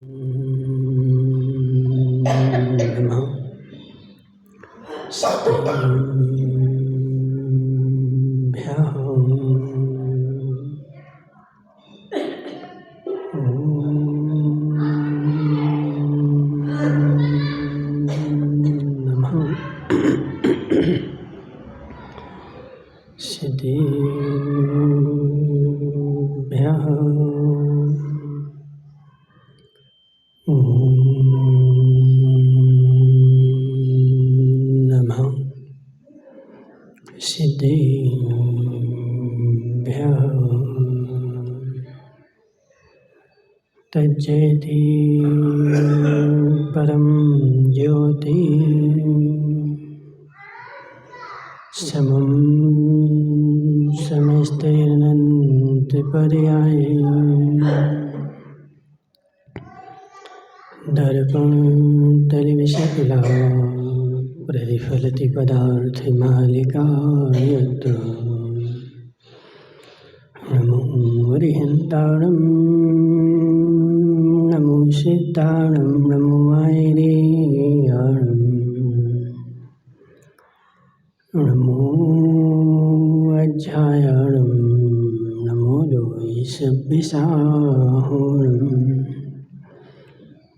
नमः सतेभ्यः नमः सतेभ्यः नमः सिद्धेभ्यः तज्जयति परं ज्योति समं समस्तैरनन्तपर्याये दर्पं तलिविशकला प्रतिफलति पदार्थमालिका यत्र नमो हरिहन्ताणं नमो सिद्धाणं नमो आयर्याणं नमो अज्जायाणं नमो लोहिसभ्यसाहोणं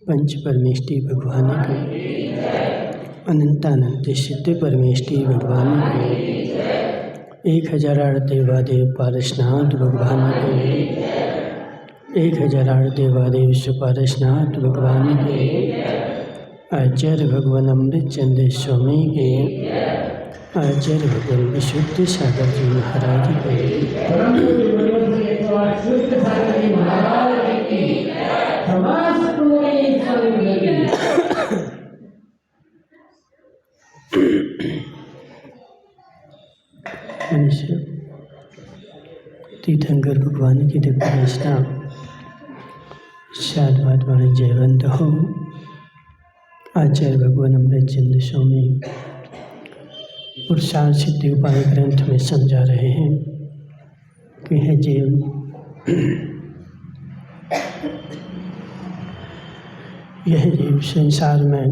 पंच परमेष्टि भगवान के अनंतानंत सिद्ध परमेष्टि भगवान के 1008 देवादेव पारसनाथ भगवान के 1008 देवादेव सुपारसनाथ भगवान के आचार्य भगवान अमृत चंद्र स्वामी के आचार्य भगवान विशुद्ध सागर जी महाराज के मनुष्य तीर्थंकर भगवान की दिव्य निष्ठा शादवाद वाणी जयवंत हो। आचार्य भगवान अमृत चंद्र स्वामी पुरुषार्थ सिद्धि उपाय ग्रंथ में समझा रहे हैं कि है जीव यह जीव संसार में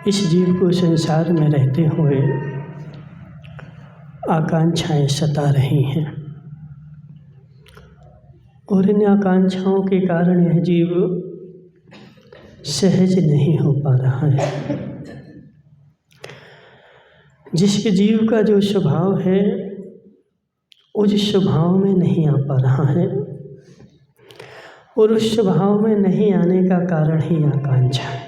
इस जीव को संसार में रहते हुए आकांक्षाएं सता रही हैं और इन आकांक्षाओं के कारण यह जीव सहज नहीं हो पा रहा है। जिसके जीव का जो स्वभाव है उस स्वभाव में नहीं आ पा रहा है और उस स्वभाव में नहीं आने का कारण ही आकांक्षा है।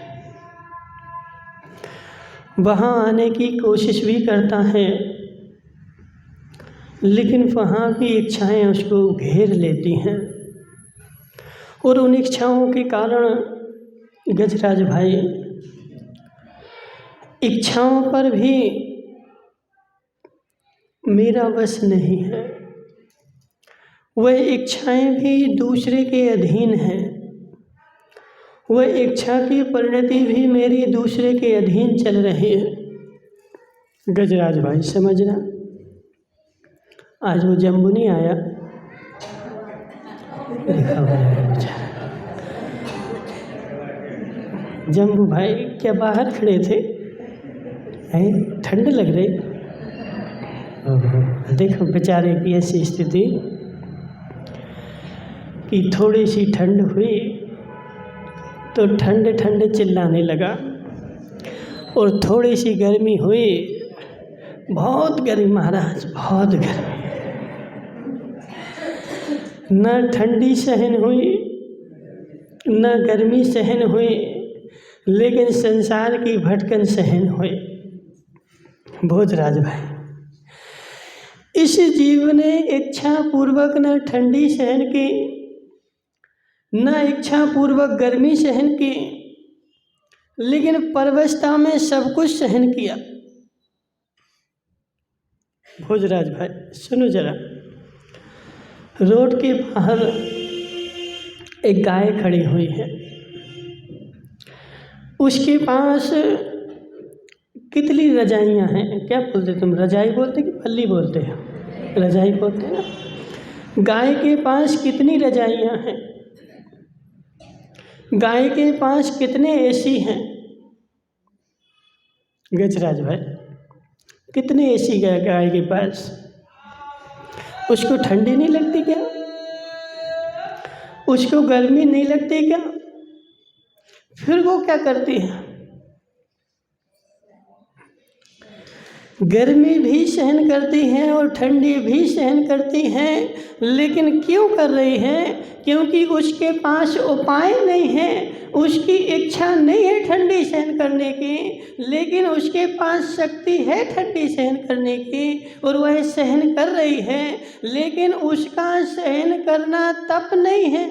वहाँ आने की कोशिश भी करता है लेकिन वहाँ की इच्छाएं उसको घेर लेती हैं और उन इच्छाओं के कारण गजराज भाई इच्छाओं पर भी मेरा वश नहीं है। वह इच्छाएं भी दूसरे के अधीन हैं। वह इच्छा की परिणति भी मेरी दूसरे के अधीन चल रही है। गजराज भाई समझना, आज वो जम्बू नहीं आया, लिखा हुआ है बेचारा। जम्बू भाई क्या बाहर खड़े थे? ठंड लग रही? देखो बेचारे की ऐसी स्थिति कि थोड़ी सी ठंड हुई तो ठंड ठंड चिल्लाने लगा और थोड़ी सी गर्मी हुई, बहुत गर्मी महाराज, बहुत गर्मी। न ठंडी सहन हुई न गर्मी सहन हुई, लेकिन संसार की भटकन सहन हुई। भोजराज भाई, इस जीव ने इच्छा पूर्वक न ठंडी सहन की न इच्छा पूर्वक गर्मी सहन की, लेकिन परवस्था में सब कुछ सहन किया। भोजराज भाई सुनो जरा, रोड के बाहर एक गाय खड़ी हुई है, उसके पास कितनी रजाइयाँ हैं। क्या बोलते तुम, रजाई बोलते कि पल्ली बोलते हो? रजाई बोलते हैं ना। गाय के पास कितनी रजाइयाँ हैं, गाय के पास कितने एसी हैं गजराज भाई, कितने एसी गाय के पास? उसको ठंडी नहीं लगती क्या? उसको गर्मी नहीं लगती क्या? फिर वो क्या करती है? गर्मी भी सहन करती हैं और ठंडी भी सहन करती हैं, लेकिन क्यों कर रही हैं? क्योंकि उसके पास उपाय नहीं है, उसकी इच्छा नहीं है ठंडी सहन करने की, लेकिन उसके पास शक्ति है ठंडी सहन करने की और वह सहन कर रही है, लेकिन उसका सहन करना तप नहीं है,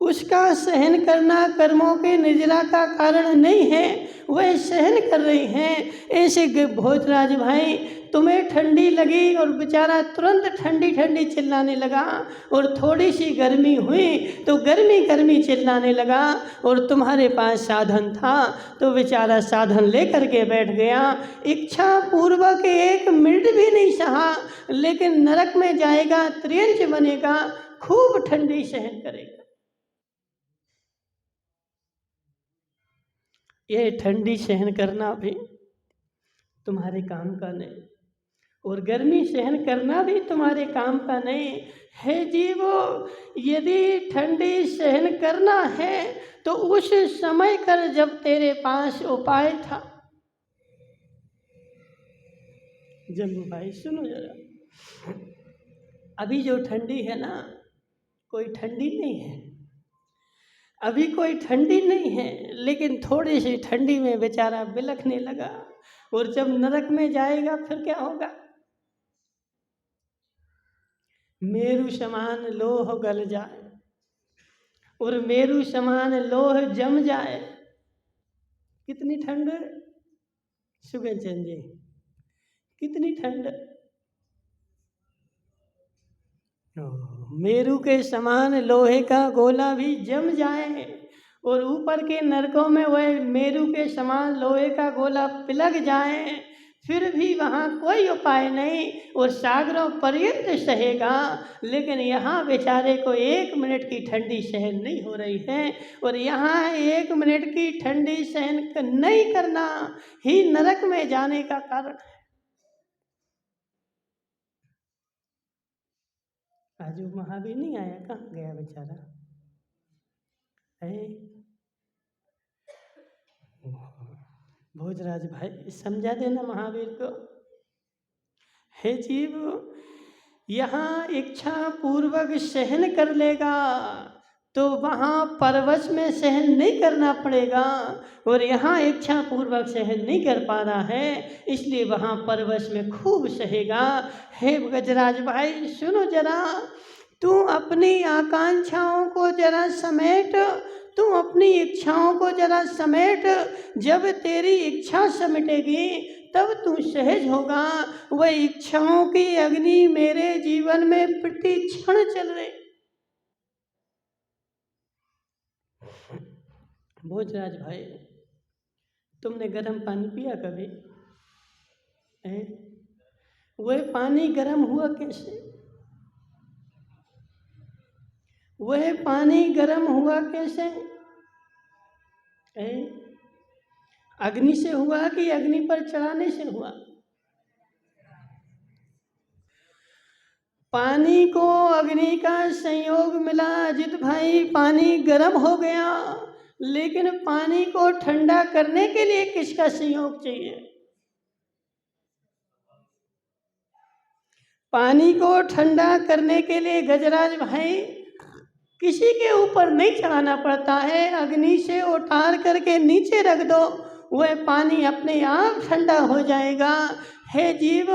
उसका सहन करना कर्मों के निजरा का कारण नहीं है, वह सहन कर रही हैं। ऐसे भोजराज भाई, तुम्हें ठंडी लगी और बेचारा तुरंत ठंडी ठंडी चिल्लाने लगा, और थोड़ी सी गर्मी हुई तो गर्मी गर्मी चिल्लाने लगा, और तुम्हारे पास साधन था तो बेचारा साधन लेकर के बैठ गया, इच्छा पूर्वक 1 मिनट भी नहीं सहा, लेकिन नरक में जाएगा, त्रियंच बनेगा, खूब ठंडी सहन करेगा। ये ठंडी सहन करना भी तुम्हारे काम का नहीं, और गर्मी सहन करना भी तुम्हारे काम का नहीं है जीवो। यदि ठंडी सहन करना है तो उस समय कर जब तेरे पास उपाय था। जम्मू भाई सुनो जरा, अभी जो ठंडी है ना, कोई ठंडी नहीं है, अभी कोई ठंडी नहीं है, लेकिन थोड़ी सी ठंडी में बेचारा बिलखने लगा, और जब नरक में जाएगा फिर क्या होगा? मेरु समान लोह गल जाए और मेरु समान लोह जम जाए। कितनी ठंड सुगन चंद जी, कितनी ठंड। मेरु के समान लोहे का गोला भी जम जाए, और ऊपर के नरकों में वह मेरु के समान लोहे का गोला पिलक जाए, फिर भी वहाँ कोई उपाय नहीं, और सागरों पर्यंत सहेगा, लेकिन यहाँ बेचारे को 1 मिनट की ठंडी सहन नहीं हो रही है, और यहाँ 1 मिनट की ठंडी सहन नहीं करना ही नरक में जाने का कारण है। आज वो महावीर नहीं आया, कहाँ गया बेचारा है? भोजराज भाई समझा देना महावीर को। हे जीव, यहाँ इच्छा पूर्वक सहन कर लेगा तो वहाँ परवश में सहन नहीं करना पड़ेगा, और यहाँ इच्छा पूर्वक सहन नहीं कर पा रहा है, इसलिए वहाँ परवश में खूब सहेगा। हे गजराज भाई सुनो जरा, तू अपनी आकांक्षाओं को जरा समेट, तू अपनी इच्छाओं को जरा समेट, जब तेरी इच्छा समेटेगी तब तू सहज होगा। वह इच्छाओं की अग्नि मेरे जीवन में प्रति क्षण चल रही। भोजराज भाई, तुमने गर्म पानी पिया कभी? वह पानी गर्म हुआ कैसे? वह पानी गर्म हुआ कैसे? अग्नि से हुआ कि अग्नि पर चढ़ाने से हुआ? पानी को अग्नि का संयोग मिला अजित भाई, पानी गर्म हो गया, लेकिन पानी को ठंडा करने के लिए किसका संयोग चाहिए? पानी को ठंडा करने के लिए गजराज भाई किसी के ऊपर नहीं चढ़ाना पड़ता है, अग्नि से उतार करके नीचे रख दो, वह पानी अपने आप ठंडा हो जाएगा। हे जीव,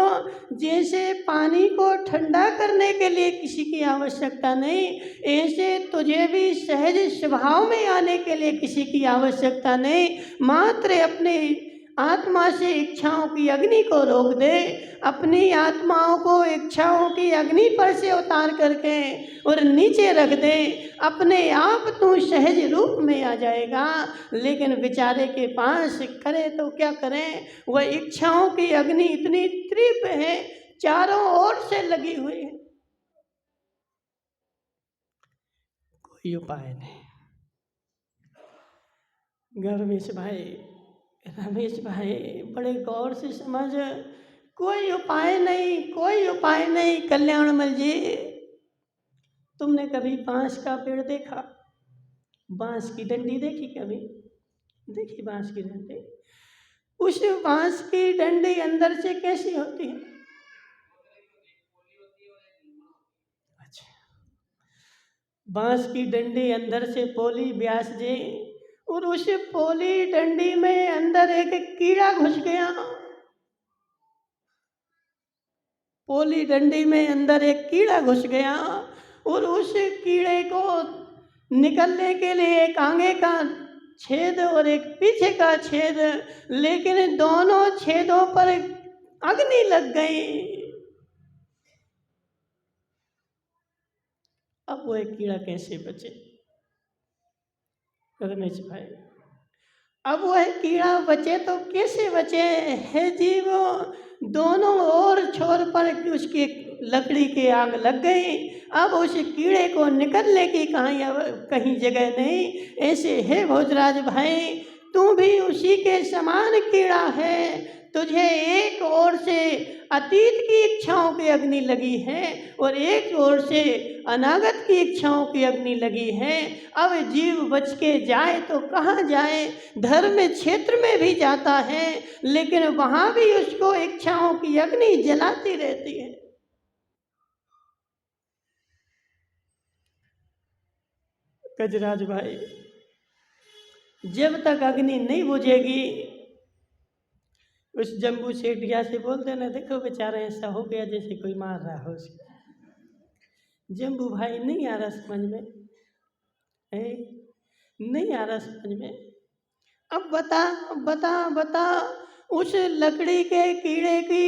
जैसे पानी को ठंडा करने के लिए किसी की आवश्यकता नहीं, ऐसे तुझे भी सहज स्वभाव में आने के लिए किसी की आवश्यकता नहीं। मात्र अपने आत्मा से इच्छाओं की अग्नि को रोक दे, अपनी आत्माओं को इच्छाओं की अग्नि पर से उतार करके और नीचे रख दे, अपने आप तू सहज रूप में आ जाएगा। लेकिन बेचारे के पास करे तो क्या करें, वह इच्छाओं की अग्नि इतनी त्रिप है, चारों ओर से लगी हुई है, कोई उपाय नहीं। रमेश भाई बड़े गौर से समझ, कोई उपाय नहीं, कोई उपाय नहीं। कल्याणमल जी, तुमने कभी बांस का पेड़ देखा? बांस की डंडी देखी कभी? देखी बांस की डंडी? उस बांस की डंडी अंदर से कैसी होती है? अच्छा, बांस की डंडी अंदर से पोली, व्यास जी, और उस पोली डंडी में अंदर एक कीड़ा घुस गया। पोली डंडी में अंदर एक कीड़ा घुस गया और उस कीड़े को निकलने के लिए एक आगे का छेद और एक पीछे का छेद, लेकिन दोनों छेदों पर अग्नि लग गई। अब वो एक कीड़ा कैसे बचे? रमेश भाई, अब वह कीड़ा बचे तो कैसे बचे? है जीव, दोनों ओर छोर पर उसकी लकड़ी की आग लग गई। अब उस कीड़े को निकलने की कहीं जगह नहीं। ऐसे है भोजराज भाई, तू भी उसी के समान कीड़ा है। तुझे एक ओर से अतीत की इच्छाओं की अग्नि लगी है और एक ओर से अनागत की इच्छाओं की अग्नि लगी है। अब जीव बच के जाए तो कहाँ जाए? धर्म क्षेत्र में भी जाता है, लेकिन वहाँ भी उसको इच्छाओं की अग्नि जलाती रहती है। गजराज भाई, जब तक अग्नि नहीं बुझेगी, उस जम्बू सेठिया से बोल देना, देखो बेचारा ऐसा हो गया जैसे कोई मार रहा हो उसको। जम्बू भाई नहीं आ रहा समझ में, नहीं आ रहा समझ में। अब बता बता बता, उस लकड़ी के कीड़े की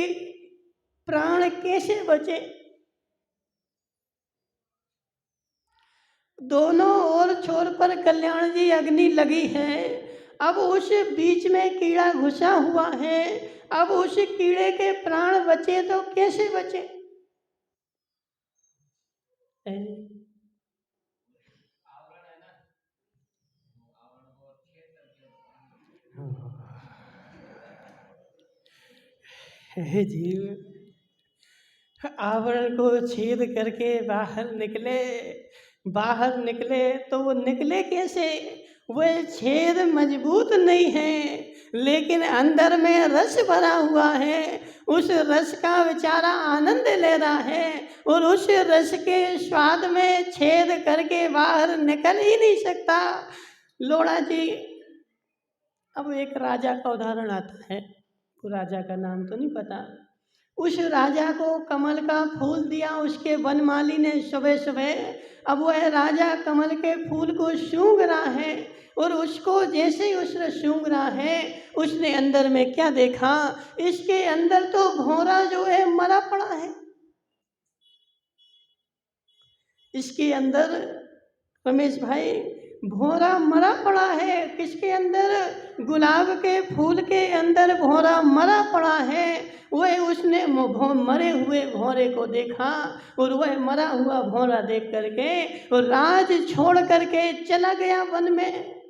प्राण कैसे बचे? दोनों ओर छोर पर कल्याण जी अग्नि लगी है। अब उस बीच में कीड़ा घुसा हुआ है। अब उस कीड़े के प्राण बचे तो कैसे बचे? हे जीव, आवरण को छेद करके बाहर निकले तो वो निकले कैसे? वह छेद मजबूत नहीं है, लेकिन अंदर में रस भरा हुआ है। उस रस का बेचारा आनंद ले रहा है और उस रस के स्वाद में छेद करके बाहर निकल ही नहीं सकता। लोड़ा जी, अब एक राजा का उदाहरण आता है, राजा का नाम तो नहीं पता। उस राजा को कमल का फूल दिया उसके वनमाली ने सुबह सुबह। अब वह राजा कमल के फूल को सूंघ रहा है और उसको जैसे ही उसने सूंघ रहा है, उसने अंदर में क्या देखा? इसके अंदर तो भौरा जो है मरा पड़ा है। इसके अंदर रमेश भाई भौरा मरा पड़ा है। किसके अंदर? गुलाब के फूल के अंदर भौरा मरा पड़ा है। वह उसने मरे हुए भौरे को देखा और वह मरा हुआ भौरा देख करके और राज छोड़ करके चला गया वन में।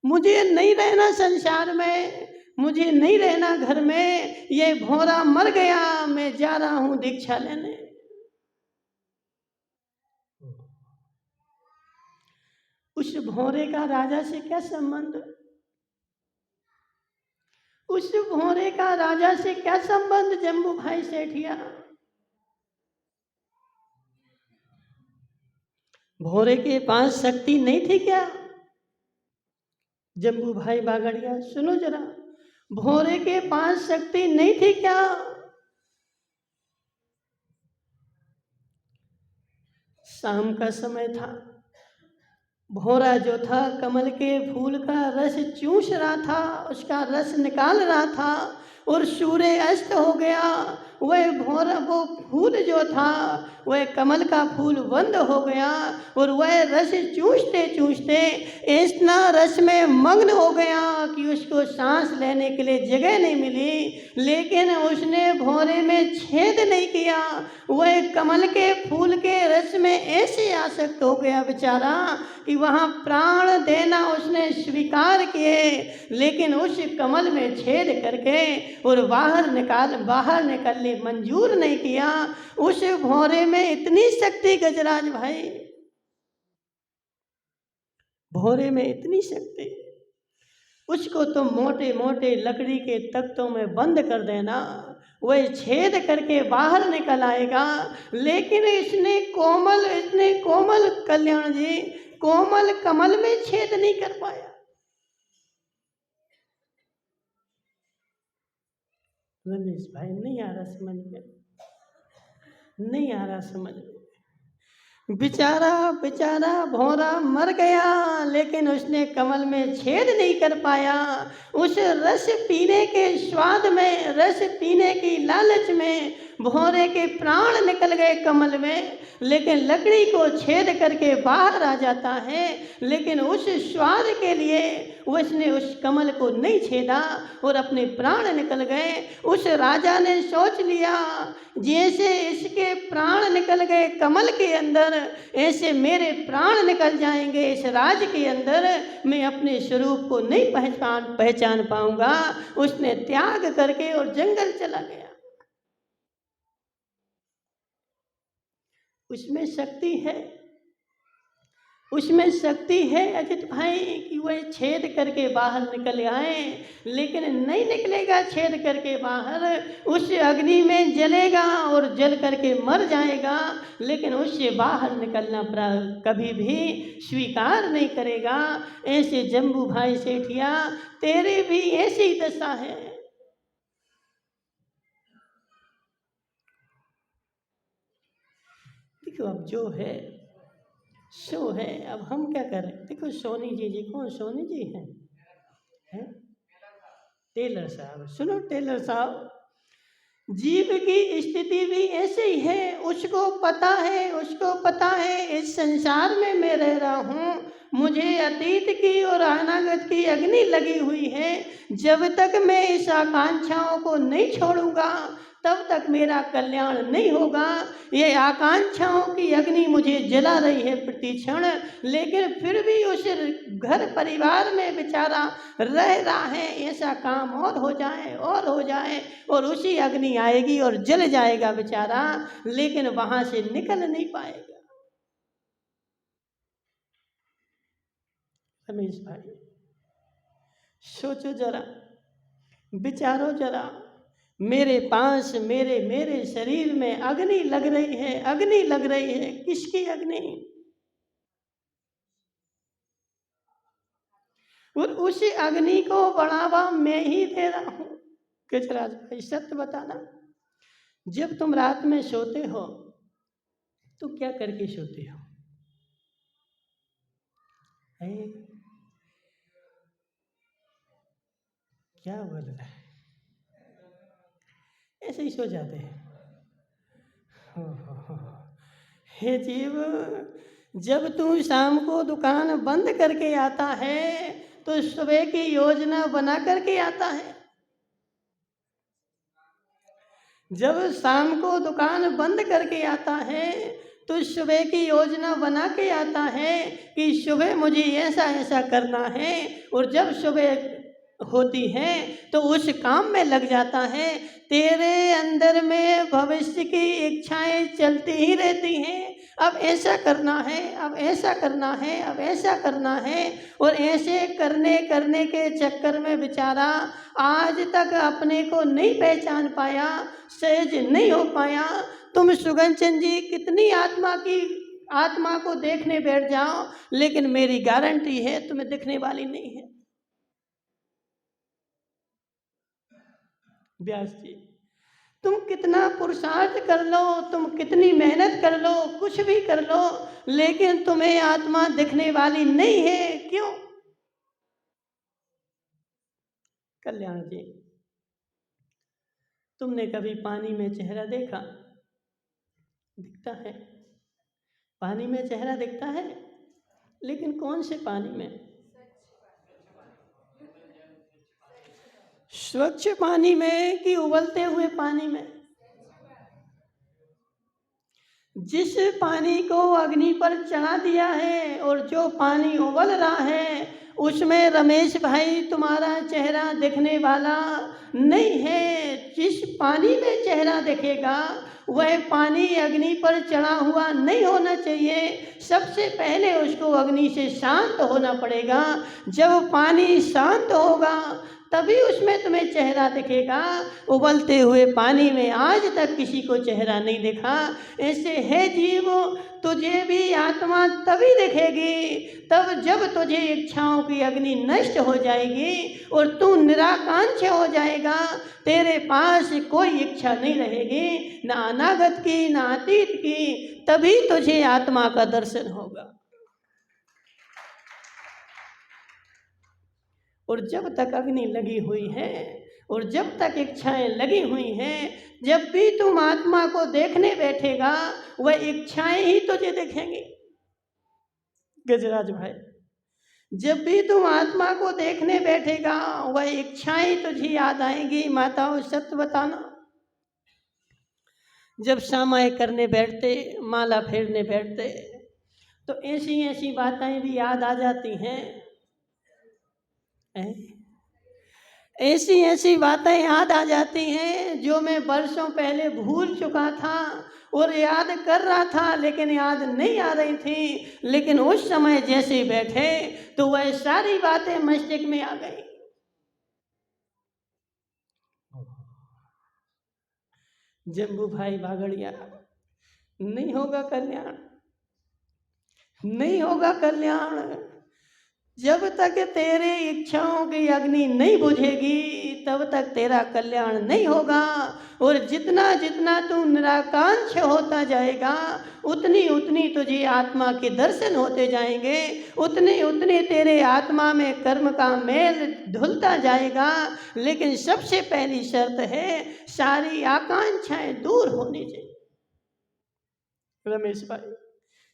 मुझे नहीं रहना संसार में, मुझे नहीं रहना घर में, ये भौरा मर गया, मैं जा रहा हूँ दीक्षा लेने। उस भौरे का राजा से क्या संबंध? उस भौरे का राजा से क्या संबंध जम्बू भाई सेठिया? भौरे के पास शक्ति नहीं थी क्या? जम्बू भाई बागड़िया सुनो जरा, भौरे के पास शक्ति नहीं थी क्या? शाम का समय था, भौरा जो था कमल के फूल का रस चूस रहा था, उसका रस निकाल रहा था और सूर्य अस्त हो गया वो फूल जो था वह कमल का फूल बंद हो गया और वह रस चूसते चूसते इतना रस में मग्न हो गया कि उसको सांस लेने के लिए जगह नहीं मिली। लेकिन उसने भौरे में छेद नहीं किया, वह कमल के फूल के रस में ऐसे आसक्त हो गया बेचारा कि वहाँ प्राण देना उसने स्वीकार किए, लेकिन उस कमल में छेद करके और बाहर निकालने मंजूर नहीं किया। उस भौरे में इतनी शक्ति गजराज भाई, भौरे में इतनी शक्ति, उसको तो मोटे मोटे लकड़ी के तख्तों में बंद कर देना, वह छेद करके बाहर निकल आएगा। लेकिन इतने कोमल कल्याण जी कोमल कमल में छेद नहीं कर पाया। रमेश भाई नहीं आ रहा समझ में, नहीं आ रहा समझ में। बेचारा भौरा मर गया, लेकिन उसने कमल में छेद नहीं कर पाया। उस रस पीने के स्वाद में, रस पीने की लालच में भौरे के प्राण निकल गए कमल में, लेकिन लकड़ी को छेद करके बाहर आ जाता है। लेकिन उस स्वाद के लिए उसने उस कमल को नहीं छेदा और अपने प्राण निकल गए। उस राजा ने सोच लिया जैसे इसके प्राण निकल गए कमल के अंदर, ऐसे मेरे प्राण निकल जाएंगे इस राज के अंदर, मैं अपने स्वरूप को नहीं पहचान पाऊंगा। उसने त्याग करके और जंगल चला गया। उसमें शक्ति है अजित भाई कि वह छेद करके बाहर निकल आए, लेकिन नहीं निकलेगा छेद करके बाहर, उस अग्नि में जलेगा और जल करके मर जाएगा। लेकिन उससे बाहर निकलना कभी भी स्वीकार नहीं करेगा। ऐसे जम्बू भाई सेठिया तेरे भी ऐसी दशा है। देखो अब जो है सो है, अब हम क्या करें। देखो सोनी जी कौन सोनी जी हैं? टेलर साहब। सुनो टेलर साहब, जीव की स्थिति भी ऐसे ही है। उसको पता है इस संसार में मैं रह रहा हूँ, मुझे अतीत की और अनागत की अग्नि लगी हुई है। जब तक मैं इस आकांक्षाओं को नहीं छोड़ूंगा तब तक मेरा कल्याण नहीं होगा। ये आकांक्षाओं की अग्नि मुझे जला रही है प्रति क्षण, लेकिन फिर भी उस घर परिवार में बेचारा रह रहा है। ऐसा काम और हो जाए और उसी अग्नि आएगी और जल जाएगा बेचारा, लेकिन वहां से निकल नहीं पाएगा। रमेश भाई सोचो जरा, विचारो जरा, मेरे पास मेरे शरीर में अग्नि लग रही है। किसकी अग्नि? और उसी अग्नि को बढ़ावा मैं ही दे रहा हूं। गजराज भाई सत्य बताना, जब तुम रात में सोते हो तो क्या करके सोते हो? क्या बोल रहा है? ऐसे ही सो जाते हैं। हे जीव, जब तू शाम को दुकान बंद करके आता है तो सुबह की योजना बना करके आता है। जब शाम को दुकान बंद करके आता है तो सुबह की योजना बना के आता है कि सुबह मुझे ऐसा करना है, और जब सुबह होती है तो उस काम में लग जाता है। तेरे अंदर में भविष्य की इच्छाएं चलती ही रहती हैं। अब ऐसा करना है, अब ऐसा करना है, अब ऐसा करना है, और ऐसे करने के चक्कर में बेचारा आज तक अपने को नहीं पहचान पाया, सहज नहीं हो पाया। तुम सुगंचन जी कितनी आत्मा को देखने बैठ जाओ, लेकिन मेरी गारंटी है तुम्हें दिखने वाली नहीं है। व्यास जी, तुम कितना पुरुषार्थ कर लो, तुम कितनी मेहनत कर लो, कुछ भी कर लो, लेकिन तुम्हें आत्मा दिखने वाली नहीं है। क्यों? कल्याण जी, तुमने कभी पानी में चेहरा देखा? दिखता है, पानी में चेहरा दिखता है, लेकिन कौन से पानी में? स्वच्छ पानी में कि उबलते हुए पानी में? जिस पानी को अग्नि पर चढ़ा दिया है और जो पानी उबल रहा है, उसमें रमेश भाई तुम्हारा चेहरा दिखने वाला नहीं है। जिस पानी में चेहरा दिखेगा वह पानी अग्नि पर चढ़ा हुआ नहीं होना चाहिए। सबसे पहले उसको अग्नि से शांत होना पड़ेगा। जब पानी शांत होगा तभी उसमें तुम्हें चेहरा दिखेगा। उबलते हुए पानी में आज तक किसी को चेहरा नहीं दिखा। ऐसे है जीव, तुझे भी आत्मा तभी दिखेगी तब जब तुझे इच्छाओं की अग्नि नष्ट हो जाएगी और तू निराकांक्ष हो जाएगा। तेरे पास कोई इच्छा नहीं रहेगी, ना अनागत की ना अतीत की। तभी तुझे आत्मा का दर्शन होगा। और जब तक अग्नि लगी हुई है और जब तक इच्छाएं लगी हुई हैं, जब भी तुम आत्मा को देखने बैठेगा वह इच्छाएं ही तुझे देखेंगी। गजराज भाई, जब भी तुम आत्मा को देखने बैठेगा वह इच्छाएं तुझे याद आएंगी। माताओं सत्य बताना, जब सामाय करने बैठते, माला फेरने बैठते, तो ऐसी ऐसी बातें भी याद आ जाती हैं। ऐसी ऐसी बातें याद आ जाती हैं जो मैं वर्षों पहले भूल चुका था और याद कर रहा था, लेकिन याद नहीं आ रही थी। लेकिन उस समय जैसे बैठे तो वह सारी बातें मस्तिष्क में आ गई। जम्बू भाई बागड़िया, नहीं होगा कल्याण, नहीं होगा कल्याण। जब तक तेरे इच्छाओं की अग्नि नहीं बुझेगी तब तक तेरा कल्याण नहीं होगा। और जितना जितना तू निराकांक्ष होता जाएगा उतनी उतनी तुझे आत्मा के दर्शन होते जाएंगे, उतने उतने तेरे आत्मा में कर्म का मेल धुलता जाएगा। लेकिन सबसे पहली शर्त है, सारी आकांक्षाएं दूर होनी चाहिए। रमेश भाई,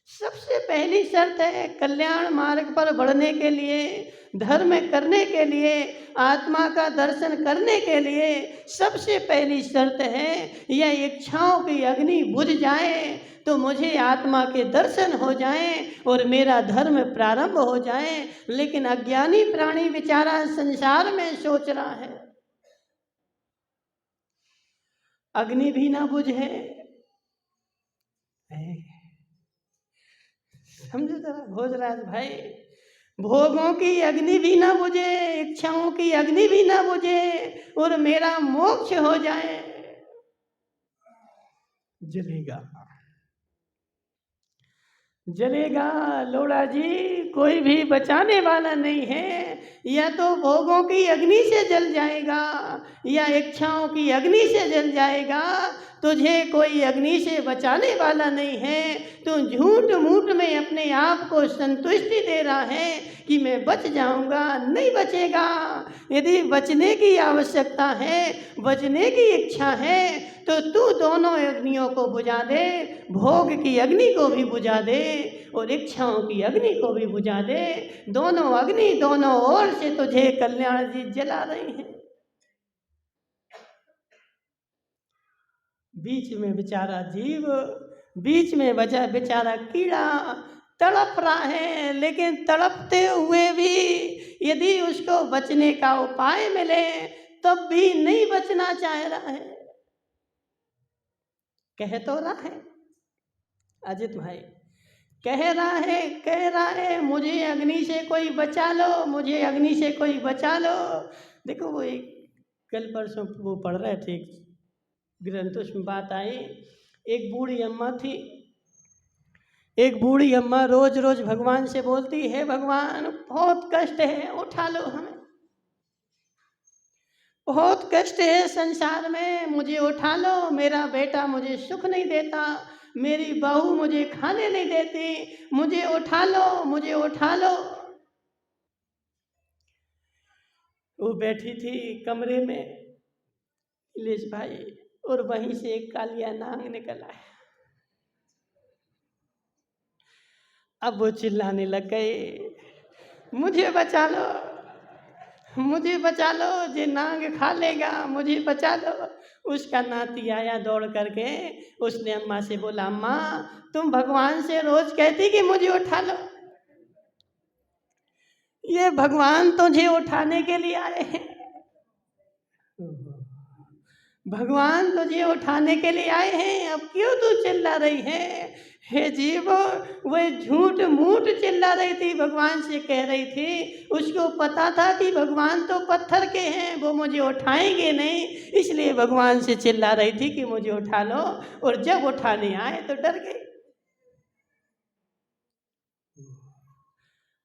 सबसे पहली शर्त है कल्याण मार्ग पर बढ़ने के लिए, धर्म करने के लिए, आत्मा का दर्शन करने के लिए सबसे पहली शर्त है यह इच्छाओं की अग्नि बुझ जाए तो मुझे आत्मा के दर्शन हो जाएं और मेरा धर्म प्रारंभ हो जाए। लेकिन अज्ञानी प्राणी बेचारा संसार में सोच रहा है, अग्नि भी ना बुझे। समझो जरा भोजराज भाई, भोगों की अग्नि भी ना बुझे, इच्छाओं की अग्नि भी ना बुझे और मेरा मोक्ष हो जाए, जलेगा जलेगा। लोड़ा जी, कोई भी बचाने वाला नहीं है। या तो भोगों की अग्नि से जल जाएगा या इच्छाओं की अग्नि से जल जाएगा। तुझे कोई अग्नि से बचाने वाला नहीं है। तू झूठ मूठ में अपने आप को संतुष्टि दे रहा है कि मैं बच जाऊंगा, नहीं बचेगा। यदि बचने की आवश्यकता है, बचने की इच्छा है तो तू दोनों अग्नियों को बुझा दे, भोग की अग्नि को भी बुझा दे और इच्छाओं की अग्नि को भी बुझा दे। दोनों अग्नि दोनों ओर से तुझे कल्याण जी जला रही हैं। बीच में बेचारा जीव, बीच में बचा बेचारा कीड़ा तड़प रहा है, लेकिन तड़पते हुए भी यदि उसको बचने का उपाय मिले तब भी नहीं बचना चाह रहा है। कह तो रहा है अजित भाई, कह रहा है मुझे अग्नि से कोई बचा लो, मुझे अग्नि से कोई बचा लो। देखो वो एक कल परसों वो पढ़ रहे थे ग्रंथ, उसमें बात आई, एक बूढ़ी अम्मा थी। एक बूढ़ी अम्मा रोज रोज भगवान से बोलती है, भगवान बहुत कष्ट है, उठा लो हमें, बहुत कष्ट है संसार में, मुझे उठा लो। मेरा बेटा मुझे सुख नहीं देता, मेरी बहू मुझे खाने नहीं देती, मुझे उठा लो, मुझे उठा लो। वो बैठी थी कमरे में, इलेश भाई, और वहीं से एक कालिया नाग निकल आया। अब वो चिल्लाने लग गए, मुझे बचा लो, मुझे बचा लो, जे नाग खा लेगा, मुझे बचा लो। उसका नाती आया दौड़ करके, उसने अम्मा से बोला, अम्मा तुम भगवान से रोज कहती कि मुझे उठा लो, ये भगवान तुझे उठाने के लिए आए हैं, भगवान तुझे उठाने के लिए आए हैं, अब क्यों तू चिल्ला रही है? हे जीव, वह झूठ मूठ चिल्ला रही थी, भगवान से कह रही थी, उसको पता था कि भगवान तो पत्थर के हैं, वो मुझे उठाएंगे नहीं, इसलिए भगवान से चिल्ला रही थी कि मुझे उठा लो, और जब उठाने आए तो डर गई।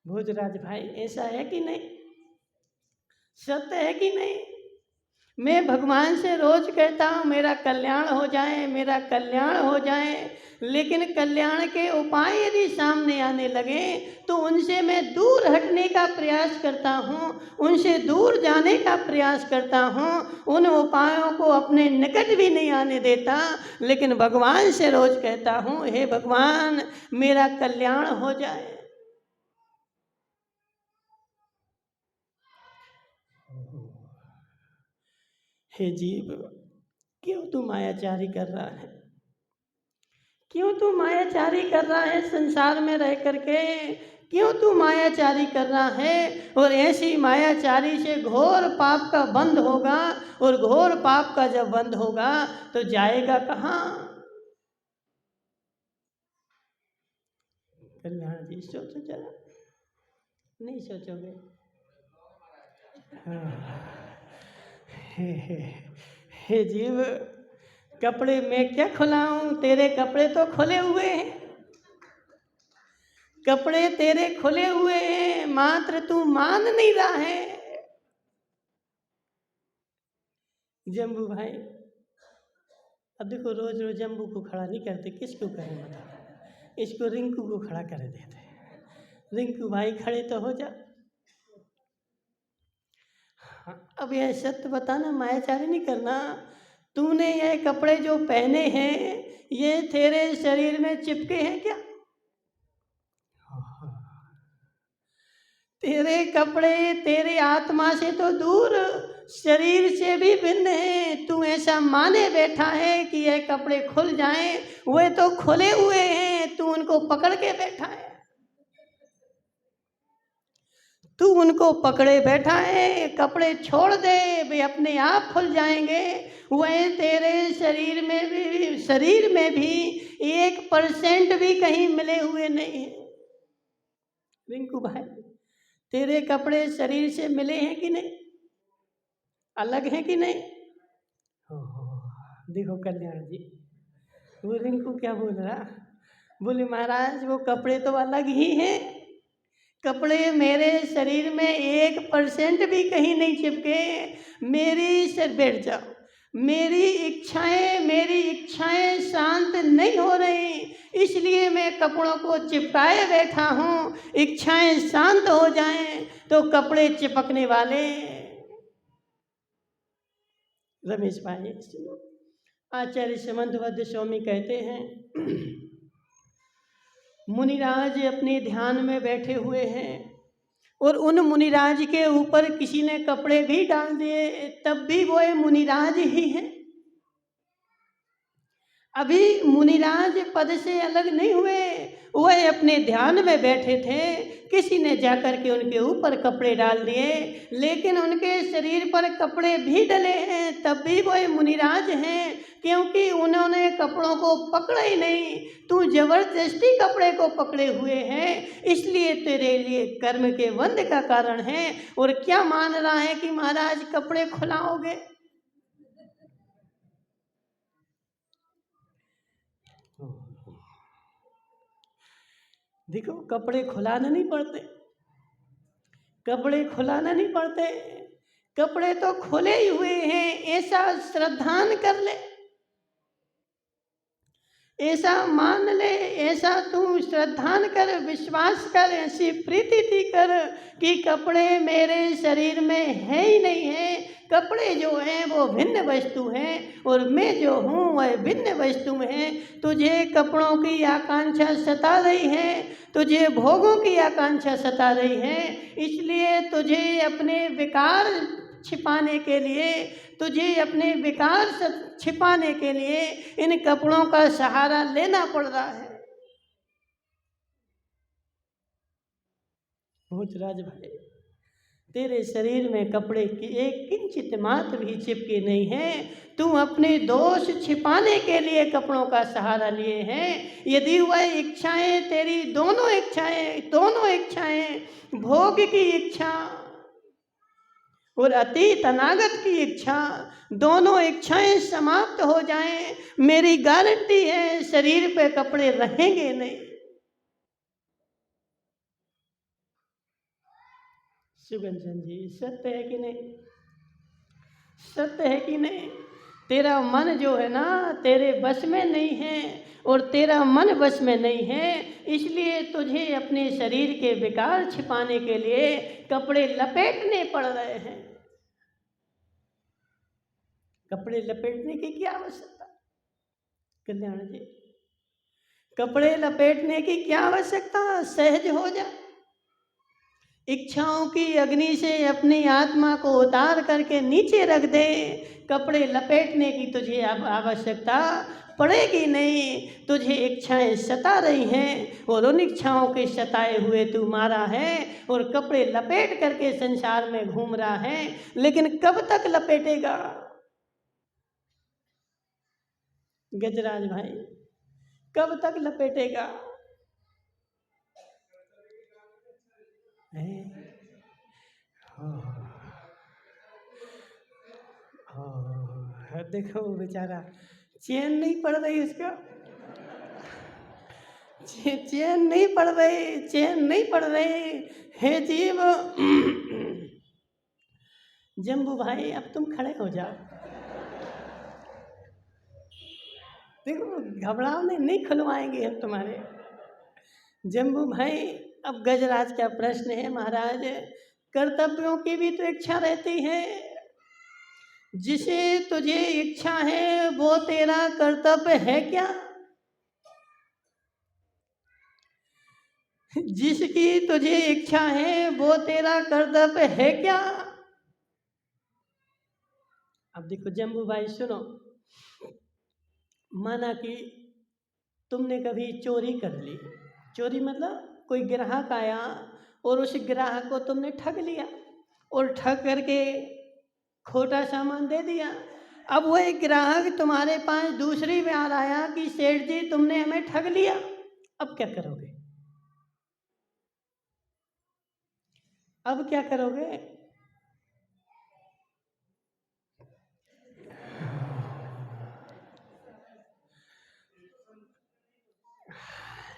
भोजराज भाई, ऐसा है कि नहीं? सत्य है कि नहीं? मैं भगवान से रोज कहता हूँ मेरा कल्याण हो जाए, मेरा कल्याण हो जाए, लेकिन कल्याण के उपाय यदि सामने आने लगे तो उनसे मैं दूर हटने का प्रयास करता हूँ, उनसे दूर जाने का प्रयास करता हूँ, उन उपायों को अपने निकट भी नहीं आने देता, लेकिन भगवान से रोज कहता हूँ, हे भगवान मेरा कल्याण हो जाए। हे जीव, क्यों तू मायाचारी कर रहा है? क्यों तू मायाचारी कर रहा है संसार में रह करके? क्यों तू मायाचारी कर रहा है? और ऐसी मायाचारी से घोर पाप का बंद होगा, और घोर पाप का जब बंद होगा तो जाएगा कहाँ? कल्याण जी, सोचो जरा, नहीं सोचोगे? हे जीव, कपड़े मैं क्या खुलाऊं, तेरे कपड़े तो खुले हुए हैं, कपड़े तेरे खुले हुए हैं, मात्र तू मान नहीं रहा है। जम्बू भाई, अब देखो रोज रोज जम्बू को खड़ा नहीं करते, किसको करें बताओ? इसको रिंकू को खड़ा कर देते। रिंकू भाई खड़े तो हो जा। अब यह सत्य बताना, मायाचारी नहीं करना। तूने ये कपड़े जो पहने हैं ये तेरे शरीर में चिपके हैं क्या? तेरे कपड़े तेरे आत्मा से तो दूर, शरीर से भी भिन्न है। तू ऐसा माने बैठा है कि ये कपड़े खुल जाएं, वे तो खुले हुए हैं, तू उनको पकड़ के बैठा है, तू उनको पकड़े बैठा है। कपड़े छोड़ दे, वे अपने आप खुल जाएंगे। वह तेरे शरीर में भी 1% भी कहीं मिले हुए नहीं है। रिंकू भाई, तेरे कपड़े शरीर से मिले हैं कि नहीं? अलग हैं कि नहीं? देखो कल्याण जी, वो रिंकू क्या बोल रहा, बोले महाराज वो कपड़े तो अलग ही हैं, कपड़े मेरे शरीर में 1% भी कहीं नहीं चिपके। मेरी सर बैठ जाओ, मेरी इच्छाएं शांत नहीं हो रही, इसलिए मैं कपड़ों को चिपकाए बैठा हूँ। इच्छाएं शांत हो जाएं तो कपड़े चिपकने वाले। रमेश भाई सुनो, आचार्य समंतभद्र स्वामी कहते हैं, मुनिराज अपने ध्यान में बैठे हुए हैं और उन मुनिराज के ऊपर किसी ने कपड़े भी डाल दिए, तब भी वो मुनिराज ही हैं। अभी मुनिराज पद से अलग नहीं हुए, वह अपने ध्यान में बैठे थे, किसी ने जाकर के उनके ऊपर कपड़े डाल दिए, लेकिन उनके शरीर पर कपड़े भी डले हैं, तब भी वह मुनिराज हैं, क्योंकि उन्होंने कपड़ों को पकड़ा ही नहीं। तू जबरदस्ती कपड़े को पकड़े हुए हैं, इसलिए तेरे लिए कर्म के बंध का कारण है। और क्या मान रहा है कि महाराज कपड़े खुलाओगे? देखो, कपड़े खुलाना नहीं पड़ते, कपड़े खुलाना नहीं पड़ते, कपड़े तो खुले ही हुए हैं, ऐसा श्रद्धान कर ले, ऐसा मान ले, ऐसा तू श्रद्धा कर, विश्वास कर, ऐसी प्रीति कर कि कपड़े मेरे शरीर में है ही नहीं है। कपड़े जो हैं वो भिन्न वस्तु हैं और मैं जो हूँ वह भिन्न वस्तु में है। तुझे कपड़ों की आकांक्षा सता रही है, तुझे भोगों की आकांक्षा सता रही है, इसलिए तुझे अपने विकार छिपाने के लिए, तुझे अपने विकार छिपाने के लिए इन कपड़ों का सहारा लेना पड़ रहा है। भोजराज भाई, तेरे शरीर में कपड़े की एक किंचित मात्र भी चिपके नहीं है। तू अपने दोष छिपाने के लिए कपड़ों का सहारा लिए हैं। यदि वह इच्छाएं तेरी दोनों इच्छाएं भोग की इच्छा और अतीत अनागत की इच्छा, दोनों इच्छाएं समाप्त हो जाएं, मेरी गारंटी है शरीर पे कपड़े रहेंगे नहीं। सुगंधन जी, सत्य है कि नहीं? सत्य है कि नहीं? तेरा मन जो है ना तेरे बस में नहीं है और तेरा मन बस में नहीं है, इसलिए तुझे अपने शरीर के विकार छिपाने के लिए कपड़े लपेटने पड़ रहे हैं। कपड़े लपेटने की क्या आवश्यकता? कल्याण जी, कपड़े लपेटने की क्या आवश्यकता? सहज हो जा। इच्छाओं की अग्नि से अपनी आत्मा को उतार करके नीचे रख दे। कपड़े लपेटने की तुझे अब आवश्यकता पड़ेगी नहीं। तुझे इच्छाएं सता रही हैं और उन इच्छाओं के सताए हुए तू मारा है और कपड़े लपेट करके संसार में घूम रहा है। लेकिन कब तक लपेटेगा गजराज भाई? कब तक लपेटेगा? देखो बेचारा चैन नहीं पड़ रही उसका, चैन नहीं पड़ रही, चैन नहीं पड़ रही। हे जीव जम्बू भाई, अब तुम खड़े हो जाओ। देखो घबराओ नहीं खुलवाएंगे हम तुम्हारे। जम्बू भाई, अब गजराज का प्रश्न है महाराज, कर्तव्यों की भी तो इच्छा रहती है। जिसे तुझे इच्छा है वो तेरा कर्तव्य है क्या? जिसकी तुझे इच्छा है वो तेरा कर्तव्य है क्या? अब देखो जम्बू भाई सुनो, माना कि तुमने कभी चोरी कर ली। चोरी मतलब कोई ग्राहक आया और उस ग्राहक को तुमने ठग लिया और ठग करके खोटा सामान दे दिया। अब वो एक ग्राहक तुम्हारे पास दूसरी बार आया कि सेठ जी तुमने हमें ठग लिया, अब क्या करोगे? अब क्या करोगे?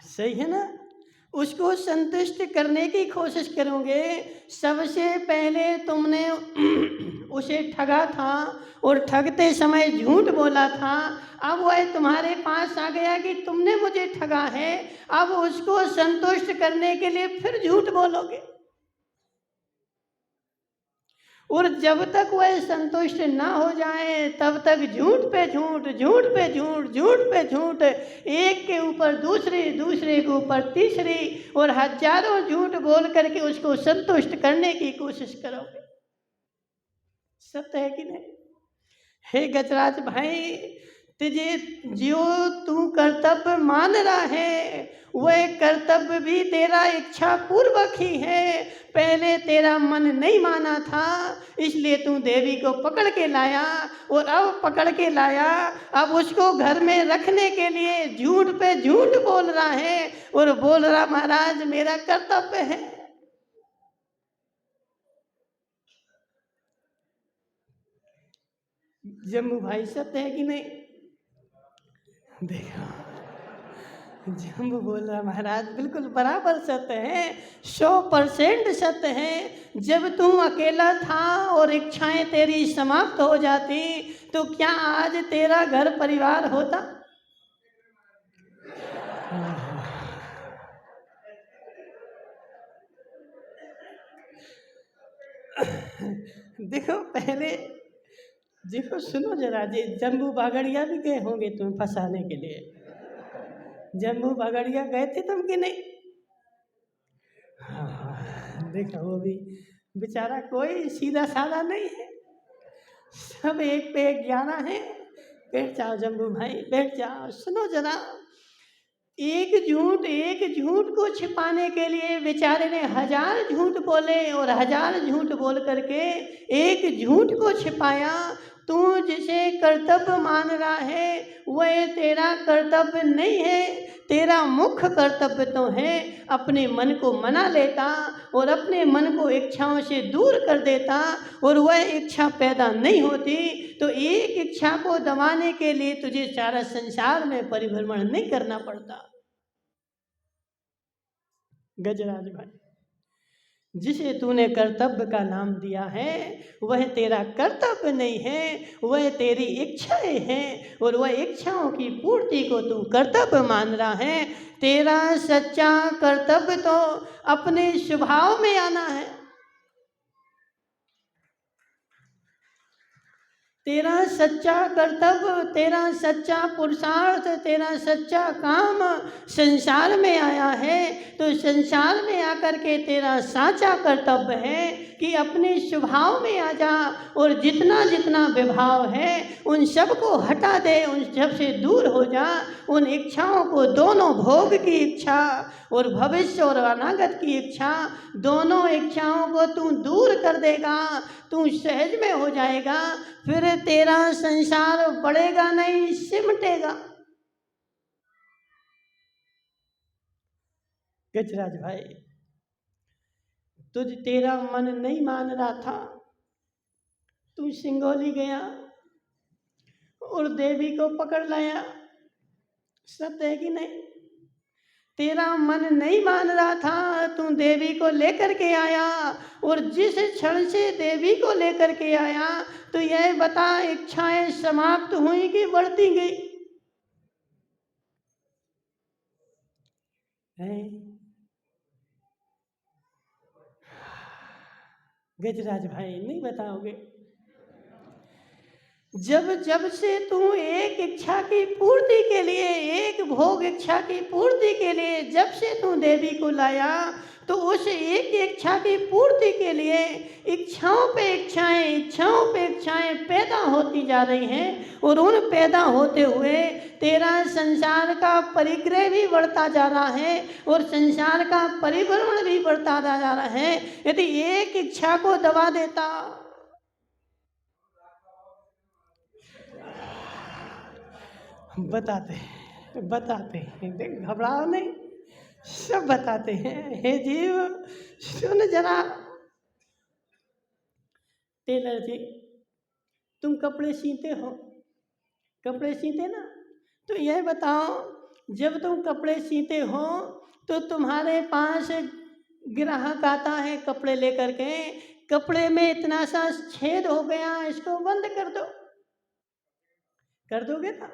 सही है ना? उसको संतुष्ट करने की कोशिश करोगे। सबसे पहले तुमने उसे ठगा था और ठगते समय झूठ बोला था। अब वह तुम्हारे पास आ गया कि तुमने मुझे ठगा है, अब उसको संतुष्ट करने के लिए फिर झूठ बोलोगे। और जब तक वह संतुष्ट ना हो जाए तब तक झूठ पे झूठ, झूठ पे झूठ, झूठ पे झूठ, एक के ऊपर दूसरे, दूसरे के ऊपर तीसरी, और हजारों झूठ बोल करके उसको संतुष्ट करने की कोशिश करोगे। सत्य है कि नहीं? हे गजराज भाई, तुझे जो तू कर्तव्य मान रहा है वह कर्तव्य भी तेरा इच्छा पूर्वक ही है। पहले तेरा मन नहीं माना था, इसलिए तू देवी को पकड़ के लाया, और अब पकड़ के लाया, अब उसको घर में रखने के लिए झूठ पे झूठ बोल रहा है और बोल रहा महाराज मेरा कर्तव्य है। जम्मू भाई सत्य है कि नहीं? देखो जम्बू बोल रहा महाराज बिल्कुल बराबर सत्य है, 100% सत्य है। जब तू अकेला था और इच्छाएं तेरी समाप्त हो जाती तो क्या आज तेरा घर परिवार होता? देखो पहले, देखो सुनो जरा जी, जम्बू बागड़िया भी गए होंगे तुम्हें फंसाने के लिए। जम्बू बागड़िया गए थे तुम कि नहीं? हाँ, देखो वो भी बेचारा कोई सीधा साधा नहीं है, सब एक पे एक ज्ञाना है। बैठ जाओ जम्बू भाई, बैठ जाओ, सुनो जरा। एक झूठ को छिपाने के लिए बेचारे ने 1000 झूठ बोले और 1000 झूठ बोल करके एक झूठ को छिपाया। तू जिसे कर्तव्य मान रहा है वह तेरा कर्तव्य नहीं है। तेरा मुख्य कर्तव्य तो है अपने मन को मना लेता और अपने मन को इच्छाओं से दूर कर देता, और वह इच्छा पैदा नहीं होती तो एक इच्छा को दबाने के लिए तुझे सारा संसार में परिभ्रमण नहीं करना पड़ता। गजराज भाई, जिसे तूने कर्तव्य का नाम दिया है वह तेरा कर्तव्य नहीं है, वह तेरी इच्छाएं हैं, और वह इच्छाओं की पूर्ति को तू कर्तव्य मान रहा है। तेरा सच्चा कर्तव्य तो अपने स्वभाव में आना है। तेरा सच्चा कर्तव्य, तेरा सच्चा पुरुषार्थ, तेरा सच्चा काम संसार में आया है, तो संसार में आकर के तेरा साचा कर्तव्य है कि अपने स्वभाव में आ जा और जितना जितना विभाव है उन सब को हटा दे, उन सब से दूर हो जा। उन इच्छाओं को, दोनों भोग की इच्छा और भविष्य और अनागत की इच्छा, दोनों इच्छाओं को तू दूर कर देगा, तू सहज में हो जाएगा, फिर तेरा संसार बढ़ेगा नहीं, सिमटेगा। गजराज भाई, तेरा मन नहीं मान रहा था, तू सिंगोली गया और देवी को पकड़ लाया, सत्य है कि नहीं? तेरा मन नहीं मान रहा था, तू देवी को लेकर के आया, और जिस क्षण से देवी को लेकर के आया तो यह बता, इच्छाएं समाप्त हुई कि बढ़ती गई? गजराज भाई नहीं बताओगे? जब जब से तू एक इच्छा की पूर्ति के लिए, एक भोग इच्छा की पूर्ति के लिए जब से तू देवी को लाया, तो उस एक इच्छा की पूर्ति के लिए इच्छाओं पे इच्छाएं, इच्छाओं पे इच्छाएं पैदा होती जा रही हैं, और उन पैदा होते हुए तेरा संसार का परिग्रह भी बढ़ता जा रहा है और संसार का परिभ्रमण भी बढ़ता जा रहा है। यदि एक इच्छा को दबा देता, बताते हैं, देख घबराओ नहीं, सब बताते हैं। हे जीव सुन जरा। टेलर जी, तुम कपड़े सीते हो, कपड़े सीते ना, तो यह बताओ, जब तुम कपड़े सीते हो तो तुम्हारे पास ग्राहक आता है कपड़े लेकर के, कपड़े में इतना सा छेद हो गया, इसको बंद कर दो, कर दोगे ना?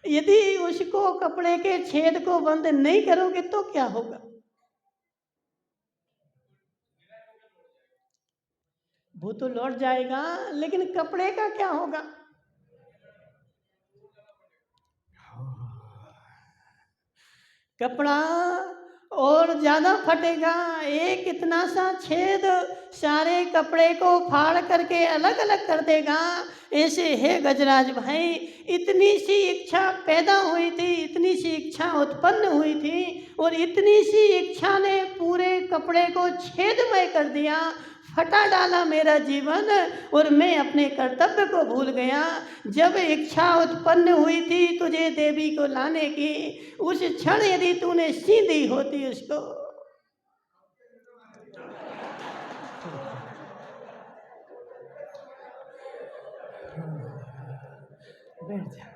यदि उसको, कपड़े के छेद को बंद नहीं करोगे तो क्या होगा? वो तो लौट जाएगा, लेकिन कपड़े का क्या होगा? कपड़ा और ज्यादा फटेगा। एक इतना सा छेद सारे कपड़े को फाड़ करके अलग अलग कर देगा। ऐसे है गजराज भाई, इतनी सी इच्छा पैदा हुई थी, इतनी सी इच्छा उत्पन्न हुई थी, और इतनी सी इच्छा ने पूरे कपड़े को छेदमय कर दिया, फटा डाला मेरा जीवन, और मैं अपने कर्तव्य को भूल गया। जब इच्छा उत्पन्न हुई थी तुझे देवी को लाने की, उस क्षण यदि तूने सीधी होती उसको, बैठ जा।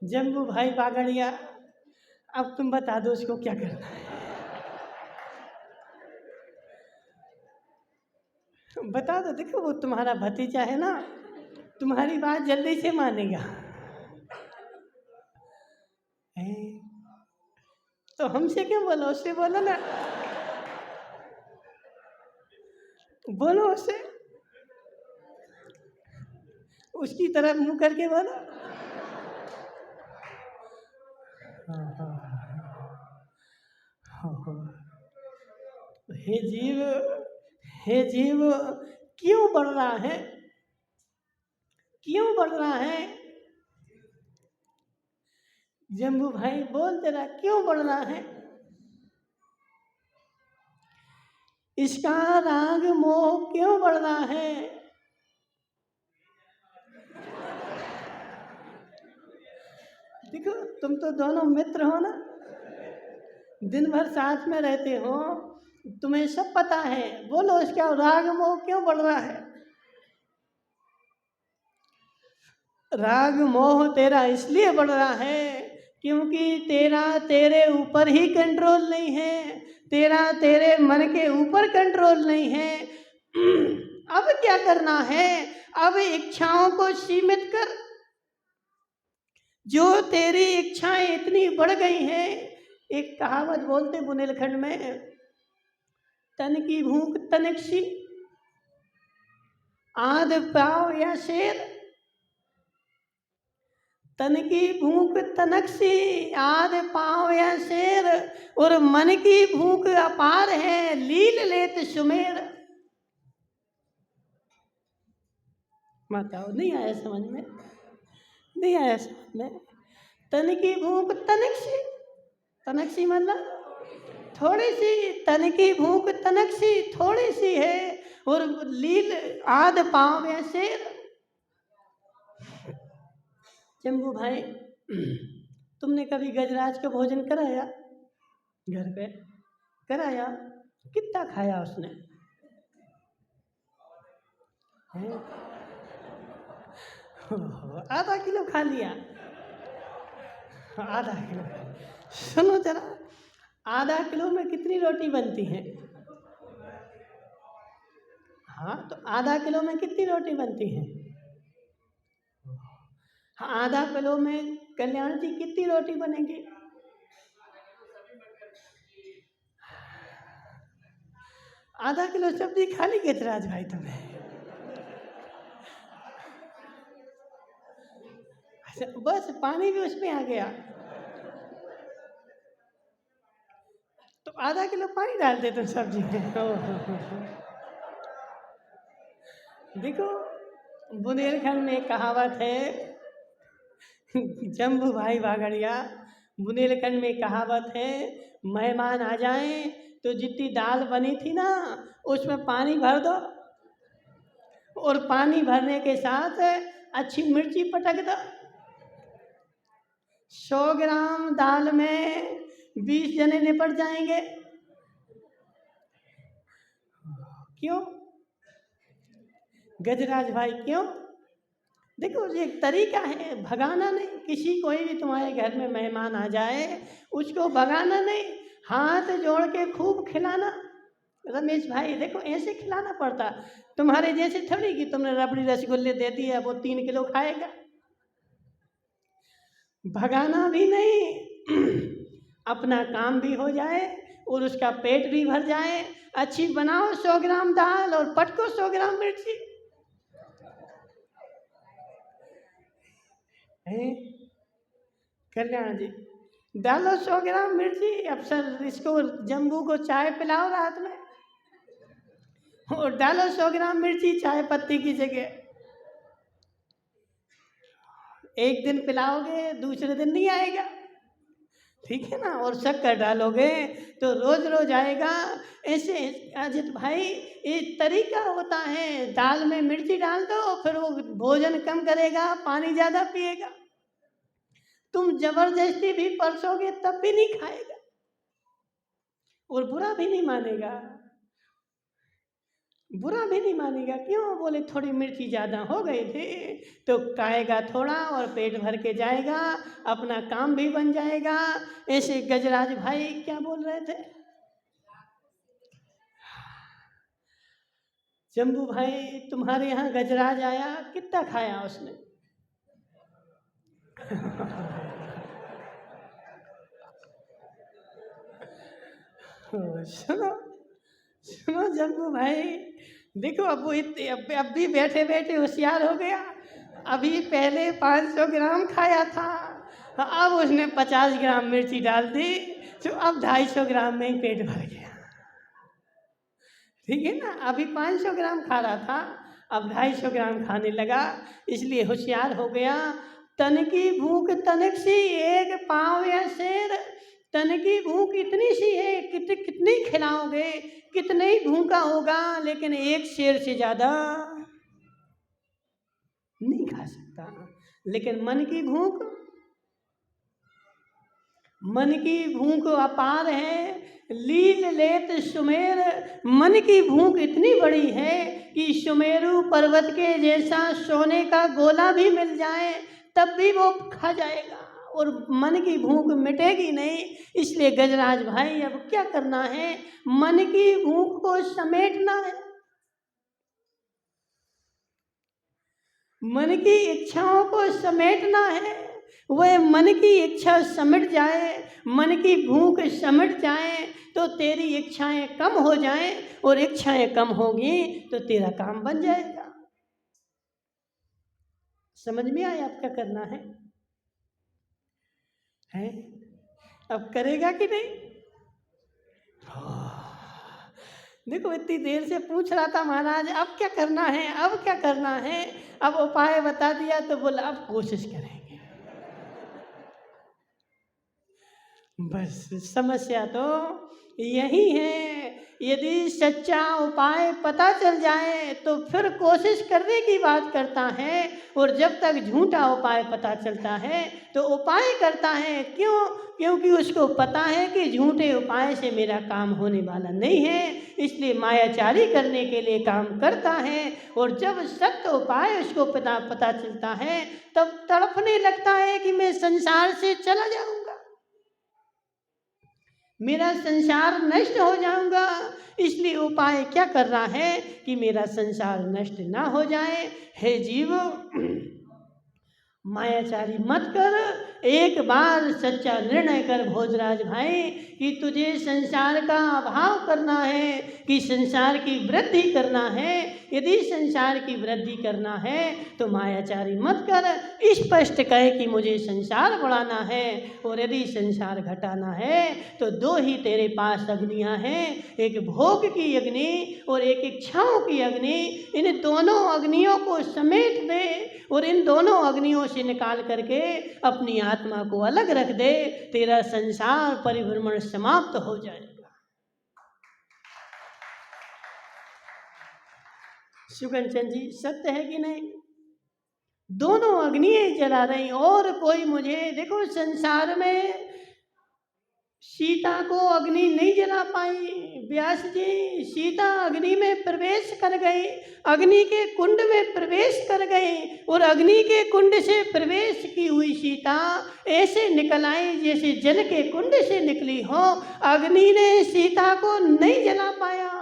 जम्बू भाई बागड़िया, अब तुम बता दो उसको क्या करना है। बता दो, देखो वो तुम्हारा भतीजा है ना, तुम्हारी बात जल्दी से मानेगा। तो हमसे क्यों बोलो, उससे बोलो ना। बोलो उससे, उसकी तरफ मुंह करके बोलो। हाँ हाँ हाँ हाँ। हे जीव, हे जीव, क्यों बढ़ रहा है, क्यों बढ़ रहा है? जम्बू भाई बोल तेरा क्यों बढ़ रहा है? इसका राग मोह क्यों बढ़ रहा है? देखो तुम तो दोनों मित्र हो ना, दिन भर साथ में रहते हो, तुम्हें सब पता है। बोलो इसका राग मोह क्यों बढ़ रहा है? राग मोह तेरा इसलिए बढ़ रहा है क्योंकि तेरा तेरे ऊपर ही कंट्रोल नहीं है, तेरा तेरे मन के ऊपर कंट्रोल नहीं है। अब क्या करना है? अब इच्छाओं को सीमित कर। जो तेरी इच्छाएं इतनी बढ़ गई हैं, एक कहावत बोलते बुंदेलखंड में, तन की भूख तनक सी, आध पाव या शेर। तन की भूख तनक सी, आध पाव या शेर, और मन की भूख अपार है, लील लेत सुमेर। बताओ, नहीं आया समझ में? नहीं आया समझ में? तन की भूख तनक सी, तनक सी मतलब थोड़ी सी, तन की भूख तनक सी थोड़ी सी है, और लील आध पाव या शेर। जम्बू भाई, तुमने कभी गजराज का भोजन कराया? घर पे कराया? कितना खाया उसने? हैं? आधा किलो खा लिया? आधा किलो खा लिया। सुनो जरा, आधा किलो में कितनी रोटी बनती है? हाँ, तो आधा किलो में कितनी रोटी बनती है? हाँ, आधा किलो में कल्याण जी कितनी रोटी बनेगी? आधा किलो सब्जी खा ली गजराज भाई तुमने? अच्छा, बस पानी भी उसमें आ गया? तो आधा किलो पानी डालते तुम सब्जी में? देखो, बुंदेलखंड में एक कहावत है, जम्बू भाई भागड़िया, बुंदेलखंड में कहावत है, मेहमान आ जाएं तो जितनी दाल बनी थी ना, उसमें पानी भर दो, और पानी भरने के साथ अच्छी मिर्ची पटक दो। 100 ग्राम दाल में 20 जने निपट जाएंगे। क्यों गजराज भाई, क्यों? देखो, ये एक तरीका है, भगाना नहीं। किसी कोई भी तुम्हारे घर में मेहमान आ जाए, उसको भगाना नहीं, हाथ जोड़ के खूब खिलाना। रमेश भाई देखो, ऐसे खिलाना पड़ता। तुम्हारे जैसे थोड़ी कि तुमने रबड़ी रसगुल्ले दे दिए वो 3 किलो खाएगा। भगाना भी नहीं, अपना काम भी हो जाए और उसका पेट भी भर जाए। अच्छी बनाओ 100 ग्राम दाल और पटको 100 ग्राम मिर्ची। कल्याण जी, डालो 100 ग्राम मिर्ची। अब सर इसको, जम्बू को चाय पिलाओ रात में, और डालो 100 ग्राम मिर्ची चाय पत्ती की जगह। एक दिन पिलाओगे, दूसरे दिन नहीं आएगा, ठीक है ना? और शक्कर डालोगे तो रोज रोज आएगा। ऐसे अजित भाई, एक तरीका होता है, दाल में मिर्ची डाल दो, फिर वो भोजन कम करेगा, पानी ज्यादा पिएगा। तुम जबरदस्ती भी परसोगे तब भी नहीं खाएगा, और बुरा भी नहीं मानेगा, बुरा भी नहीं मानेगा। क्यों? बोले थोड़ी मिर्ची ज़्यादा हो गई थी, तो खाएगा थोड़ा और पेट भर के जाएगा, अपना काम भी बन जाएगा। ऐसे गजराज भाई क्या बोल रहे थे? जम्बू भाई, तुम्हारे यहाँ गजराज आया, कितना खाया उसने? सुनो सुनो जम्बू भाई, देखो अब वो अब भी बैठे बैठे होशियार हो गया। अभी पहले 500 ग्राम खाया था, अब उसने 50 ग्राम मिर्ची डाल दी, तो अब 250 ग्राम में ही पेट भर गया। ठीक है ना, अभी 500 ग्राम खा रहा था, अब 250 ग्राम खाने लगा, इसलिए होशियार हो गया। तन की भूख तनक सी, एक पाँव या शेर। तन की भूख इतनी सी है, कितनी खिलाओगे, कितने ही भूखा होगा, लेकिन एक शेर से ज़्यादा नहीं खा सकता। लेकिन मन की भूख अपार है, लील लेत सुमेर। मन की भूख इतनी बड़ी है कि सुमेरु पर्वत के जैसा सोने का गोला भी मिल जाए तब भी वो खा जाएगा, और मन की भूख मिटेगी नहीं। इसलिए गजराज भाई अब क्या करना है, मन की भूख को समेटना है। मन की इच्छाओं को समेटना है। वह मन की इच्छा समेट जाए, मन की भूख समेट जाए, तो तेरी इच्छाएं कम हो जाएं, और इच्छाएं कम होगी तो तेरा काम बन जाएगा। समझ में आया आप क्या करना है? अब करेगा कि नहीं? देखो इतनी देर से पूछ रहा था महाराज अब क्या करना है, अब क्या करना है, अब उपाय बता दिया तो बोला अब कोशिश करेंगे। बस समस्या तो यही है। यदि सच्चा उपाय पता चल जाए तो फिर कोशिश करने की बात करता है, और जब तक झूठा उपाय पता चलता है तो उपाय करता है। क्यों? क्योंकि उसको पता है कि झूठे उपाय से मेरा काम होने वाला नहीं है, इसलिए मायाचारी करने के लिए काम करता है। और जब सत्य उपाय उसको पता चलता है तब तड़पने लगता है कि मैं संसार से चला जाऊंगा, मेरा संसार नष्ट हो जाऊंगा। इसलिए उपाय क्या कर रहा है कि मेरा संसार नष्ट ना हो जाए। हे जीव, मायाचारी मत कर, एक बार सच्चा निर्णय कर भोजराज भाई कि तुझे संसार का अभाव करना है कि संसार की वृद्धि करना है। यदि संसार की वृद्धि करना है तो मायाचारी मत कर, स्पष्ट कहे कि मुझे संसार बढ़ाना है। और यदि संसार घटाना है तो दो ही तेरे पास अग्नियां हैं, एक भोग की अग्नि और एक इच्छाओं की अग्नि। इन दोनों अग्नियों को समेट दे और इन दोनों अग्नियों से निकाल करके अपनी आत्मा को अलग रख दे, तेरा संसार परिभ्रमण समाप्त हो जाएगा। सुगंचन जी सत्य है कि नहीं? दोनों अग्नियां जला रही, और कोई मुझे देखो संसार में सीता को अग्नि नहीं जला पाई। व्यास जी, सीता अग्नि में प्रवेश कर गई, अग्नि के कुंड में प्रवेश कर गई, और अग्नि के कुंड से प्रवेश की हुई सीता ऐसे निकल आई जैसे जल के कुंड से निकली हो। अग्नि ने सीता को नहीं जला पाया।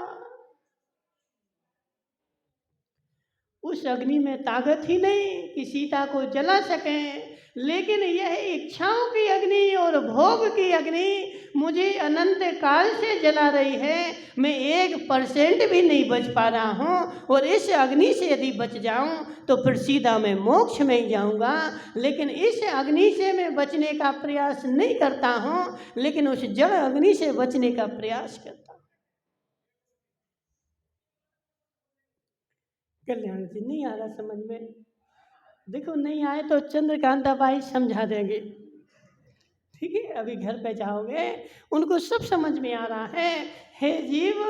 उस अग्नि में ताकत ही नहीं कि सीता को जला सकें। लेकिन यह इच्छाओं की अग्नि और भोग की अग्नि मुझे अनंत काल से जला रही है। मैं 1% भी नहीं बच पा रहा हूँ, और इस अग्नि से यदि बच जाऊँ तो फिर सीधा मैं मोक्ष में ही जाऊँगा। लेकिन इस अग्नि से मैं बचने का प्रयास नहीं करता हूँ, लेकिन उस जड़ अग्नि से बचने का प्रयास करता हूँ। कल्याण जी नहीं आ रहा समझ में? देखो नहीं आए तो चंद्रकांता बाई समझा देंगे, ठीक है? अभी घर पे जाओगे उनको सब समझ में आ रहा है। हे जीव,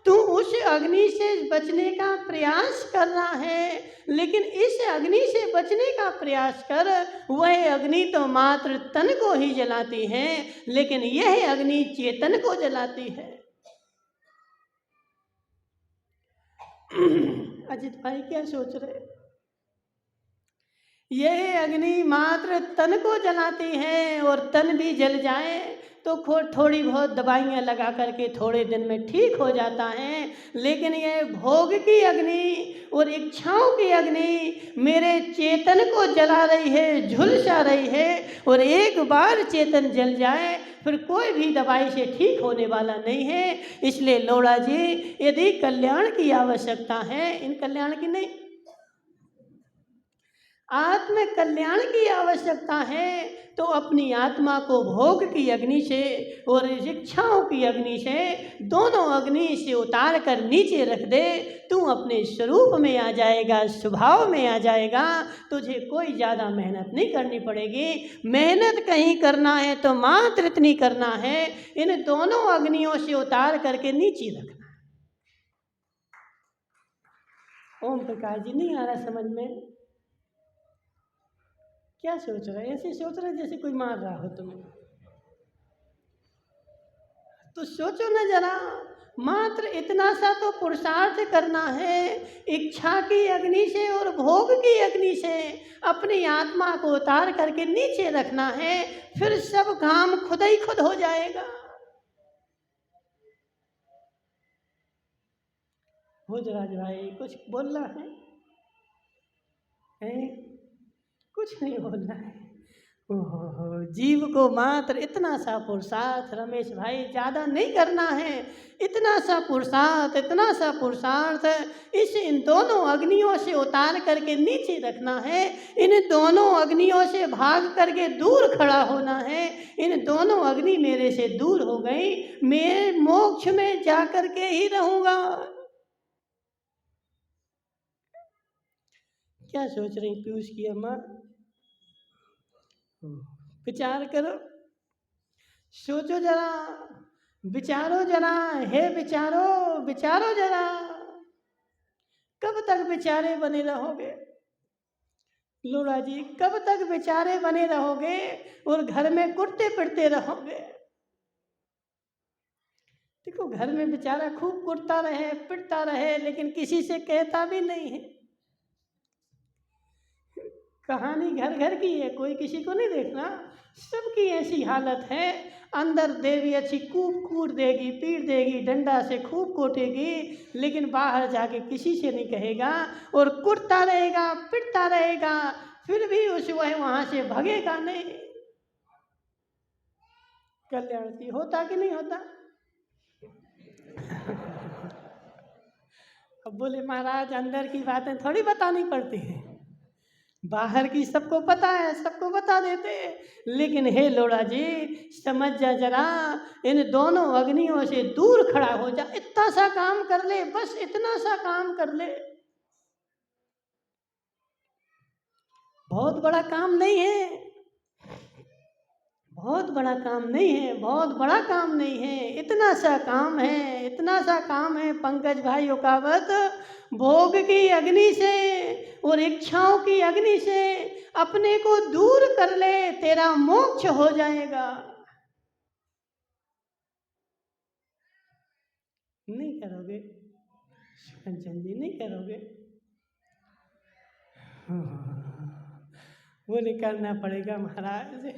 तू उस अग्नि से बचने का प्रयास कर रहा है, लेकिन इस अग्नि से बचने का प्रयास कर। वह अग्नि तो मात्र तन को ही जलाती है, लेकिन यह अग्नि चेतन को जलाती है। अजित भाई क्या सोच रहे? यह अग्नि मात्र तन को जलाती है, और तन भी जल जाए तो थोड़ी बहुत दवाइयाँ लगा करके थोड़े दिन में ठीक हो जाता है। लेकिन यह भोग की अग्नि और इच्छाओं की अग्नि मेरे चेतन को जला रही है, झुलसा रही है। और एक बार चेतन जल जाए फिर कोई भी दवाई से ठीक होने वाला नहीं है। इसलिए लोढ़ा जी, यदि कल्याण की आवश्यकता है, इन कल्याण की नहीं, आत्म कल्याण की आवश्यकता है, तो अपनी आत्मा को भोग की अग्नि से और इच्छाओं की अग्नि से, दोनों अग्नि से उतार कर नीचे रख दे। तू अपने स्वरूप में आ जाएगा, स्वभाव में आ जाएगा। तुझे कोई ज़्यादा मेहनत नहीं करनी पड़ेगी। मेहनत कहीं करना है तो मात्र इतनी करना है, इन दोनों अग्नियों से उतार करके नीचे रखना। ओम प्रकाश जी, नहीं आ रहा समझ में? क्या सोच रहे? ऐसे सोच रहे जैसे कोई मार रहा हो तुम्हें। तो सोचो ना जरा, मात्र इतना सा तो पुरुषार्थ करना है। इच्छा की अग्नि से और भोग की अग्नि से अपनी आत्मा को उतार करके नीचे रखना है, फिर सब काम खुद ही खुद हो जाएगा। भोजराज भाई कुछ बोलना है? कुछ नहीं बोलना है। ओहो, जीव को मात्र इतना सा पुरुषार्थ रमेश भाई, ज़्यादा नहीं करना है। इतना सा पुरुषार्थ, इतना सा पुरुषार्थ इन दोनों अग्नियों से उतार करके नीचे रखना है। इन दोनों अग्नियों से भाग करके दूर खड़ा होना है। इन दोनों अग्नि मेरे से दूर हो गई, मैं मोक्ष में जा करके ही रहूँगा। क्या सोच रही पीयूष की अम्मा? विचार करो, सोचो जरा, विचारो जरा, हे विचारो, विचारो जरा। कब तक बेचारे बने रहोगे? लोढ़ा जी, कब तक बेचारे बने रहोगे और घर में कुटते पिटते रहोगे? देखो, घर में बेचारा खूब कुटता रहे, पिटता रहे, लेकिन किसी से कहता भी नहीं है। कहानी घर घर की है, कोई किसी को नहीं देखना। सबकी ऐसी हालत है। अंदर देवी अच्छी खूब कूट देगी, पीट देगी, डंडा से खूब कोटेगी, लेकिन बाहर जाके किसी से नहीं कहेगा और कुटता रहेगा, पिटता रहेगा, फिर भी उस वहाँ से भगेगा नहीं। कल्याण की होता कि नहीं होता? अब बोले महाराज, अंदर की बातें थोड़ी बतानी पड़ती हैं, बाहर की सबको पता है, सबको बता देते। लेकिन हे लोढ़ा जी, समझ जा जरा, इन दोनों अग्नियों से दूर खड़ा हो जा। इतना सा काम कर ले, बस इतना सा काम कर ले। बहुत बड़ा काम नहीं है, बहुत बड़ा काम नहीं है, बहुत बड़ा काम नहीं है, इतना सा काम है, इतना सा काम है पंकज भाई ओकावत। भोग की अग्नि से और इच्छाओं की अग्नि से अपने को दूर कर ले, तेरा मोक्ष हो जाएगा। नहीं करोगे कंचन जी, नहीं करोगे? बोले करना पड़ेगा महाराज।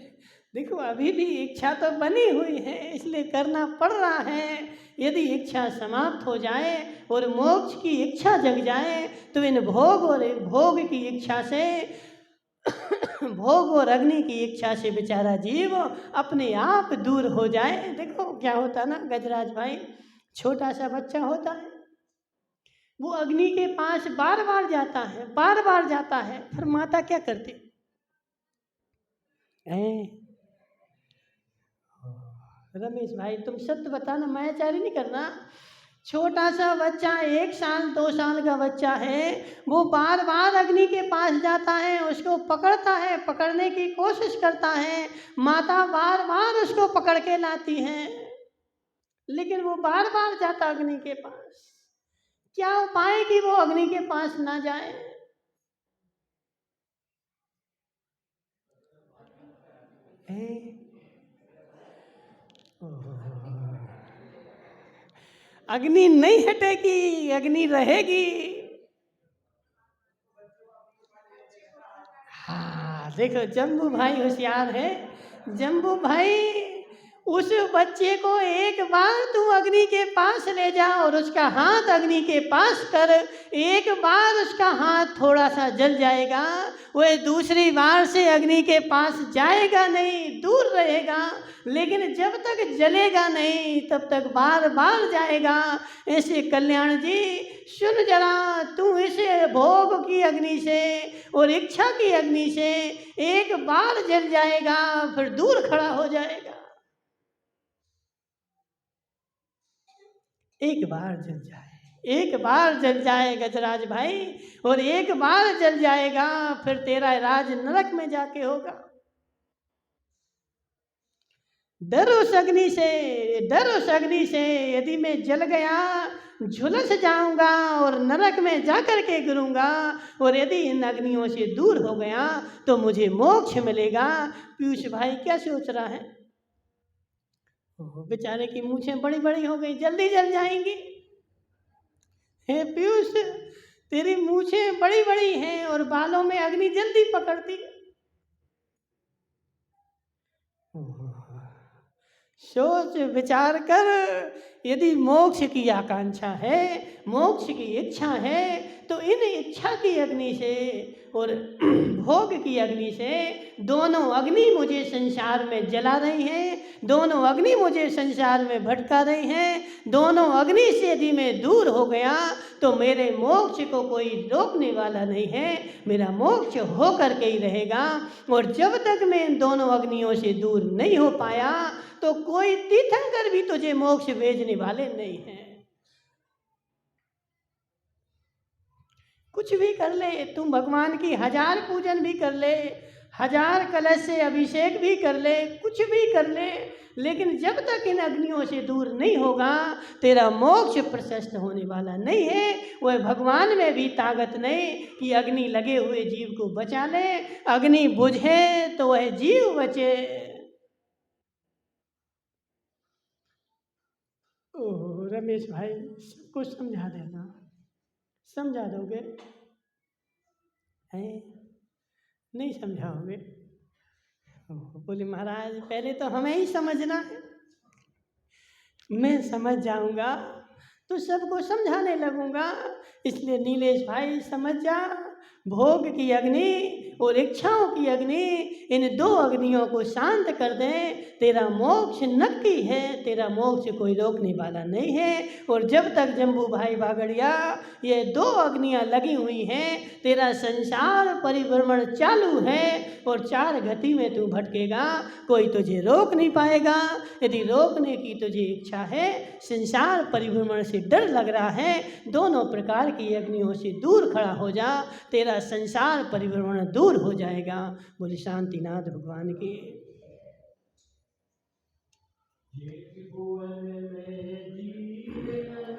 देखो, अभी भी इच्छा तो बनी हुई है, इसलिए करना पड़ रहा है। यदि इच्छा समाप्त हो जाए और मोक्ष की इच्छा जग जाए, तो इन भोग की इच्छा से भोग और अग्नि की इच्छा से बेचारा जीव अपने आप दूर हो जाए। देखो क्या होता ना गजराज भाई, छोटा सा बच्चा होता है, वो अग्नि के पास बार बार जाता है, बार बार जाता है, फिर माता क्या करती है? रमेश भाई, तुम सत्य बताना, मायाचारी नहीं करना। छोटा सा बच्चा, 1 साल 2 साल का बच्चा है, वो बार बार अग्नि के पास जाता है, उसको पकड़ता है, पकड़ने की कोशिश करता है, माता बार बार उसको पकड़ के लाती है, लेकिन वो बार बार जाता अग्नि के पास। क्या उपाय कि वो अग्नि के पास ना जाए? अग्नि नहीं हटेगी, अग्नि रहेगी। हाँ देखो, जम्बू भाई होशियार है। जम्बू भाई उस बच्चे को एक बार तू अग्नि के पास ले जा और उसका हाथ अग्नि के पास कर, एक बार उसका हाथ थोड़ा सा जल जाएगा, वह दूसरी बार से अग्नि के पास जाएगा नहीं, दूर रहेगा। लेकिन जब तक जलेगा नहीं तब तक बार बार जाएगा। ऐसे कल्याण जी सुन जरा, तू इसे भोग की अग्नि से और इच्छा की अग्नि से एक बार जल जाएगा, फिर दूर खड़ा हो जाएगा। एक बार जल जाए, एक बार जल जाए गजराज भाई, और एक बार जल जाएगा फिर तेरा राज नरक में जाके होगा। डर उस अग्नि से, डर उस अग्नि से, यदि मैं जल गया झुलस जाऊंगा और नरक में जाकर के गिरूंगा, और यदि इन अग्नियों से दूर हो गया तो मुझे मोक्ष मिलेगा। पीयूष भाई क्या सोच रहा है? बेचारे की मूछें बड़ी बड़ी हो गई, जल्दी जल जाएंगी। हे पीयूष, तेरी मूछें बड़ी बड़ी हैं और बालों में अग्नि जल्दी पकड़ती। सोच विचार कर, यदि मोक्ष की आकांक्षा है, मोक्ष की इच्छा है, तो इन इच्छा की अग्नि से और भोग की अग्नि से, दोनों अग्नि मुझे संसार में जला रही हैं, दोनों अग्नि मुझे संसार में भटका रही हैं। दोनों अग्नि से यदि मैं दूर हो गया तो मेरे मोक्ष को कोई रोकने वाला नहीं है, मेरा मोक्ष हो करके ही रहेगा। और जब तक मैं इन दोनों अग्नियों से दूर नहीं हो पाया तो कोई तीर्थंकर भी तुझे मोक्ष भेजने वाले नहीं हैं। कुछ भी कर ले, तुम भगवान की 1000 पूजन भी कर ले, 1000 कलश से अभिषेक भी कर ले, कुछ भी कर ले, लेकिन जब तक इन अग्नियों से दूर नहीं होगा तेरा मोक्ष प्रशस्त होने वाला नहीं है। वह भगवान में भी ताकत नहीं कि अग्नि लगे हुए जीव को बचा ले, अग्नि बुझे तो वह जीव बचे। ओह रमेश भाई, सबको समझा देना, समझा दोगे? हैं? नहीं समझाओगे? बोले महाराज पहले तो हमें ही समझना है, मैं समझ जाऊंगा तो सबको समझाने लगूंगा। इसलिए नीलेश भाई समझ जा, भोग की अग्नि और इच्छाओं की अग्नि, इन दो अग्नियों को शांत कर दें, तेरा मोक्ष नक्की है, तेरा मोक्ष कोई रोकने वाला नहीं है। और जब तक जम्बू भाई बागड़िया ये दो अग्नियां लगी हुई हैं, तेरा संसार परिभ्रमण चालू है और 4 गति में तू भटकेगा, कोई तुझे रोक नहीं पाएगा। यदि रोकने की तुझे इच्छा है, संसार परिभ्रमण से डर लग रहा है, दोनों प्रकार की अग्नियों से दूर खड़ा हो जा, तेरा संसार परिभ्रमण दूर हो जाएगा। बोले शांतिनाथ भगवान की।